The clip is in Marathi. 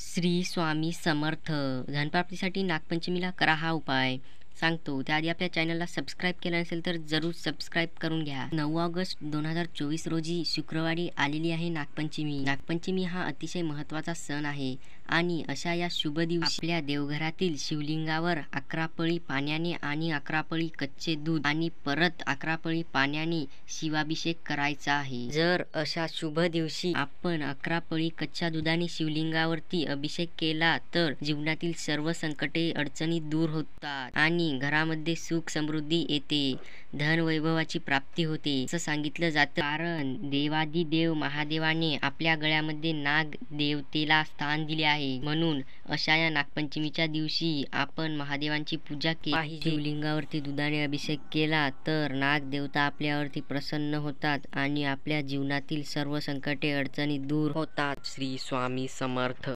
श्री स्वामी समर्थ. धनप्राप्तीसाठी नागपंचमीला करा हा उपाय. सांगतो त्याआधी आपल्या चॅनलला सबस्क्राईब केलं नसेल तर जरूर सबस्क्राईब करून घ्या. 9 ऑगस्ट 2024 रोजी शुक्रवारी आलेली आहे नागपंचमी. नागपंचमी हा अतिशय महत्त्वाचा सण आहे आणि अशा या शुभ दिवशी आपल्या देवघरातील शिवलिंगावर 11 पळी पाण्याने आणि 11 पळी कच्चे दूध आणि परत 11 पळी पाण्याने शिवाभिषेक करायचा आहे. जर अशा शुभ दिवशी आपण 11 पळी कच्च्या दुधाने शिवलिंगावरती अभिषेक केला तर जीवनातील सर्व संकटे अडचणी दूर होतात आणि घरामध्ये सुख समृद्धी येते, धन वैभवाची प्राप्ती होते असं सांगितलं जातं. कारण देवादिदेव महादेवाने आपल्या गळ्यामध्ये नाग देवतेला स्थान दिले आहे. म्हणून अशा या नागपंचमीच्या दिवशी आपण महादेवांची पूजा केली पाहिजे. शिवलिंगावरती दुधाने अभिषेक केला तर नाग देवता आपल्यावरती प्रसन्न होतात आणि आपल्या जीवनातील सर्व संकटे अडचणी दूर होतात. श्री स्वामी समर्थ.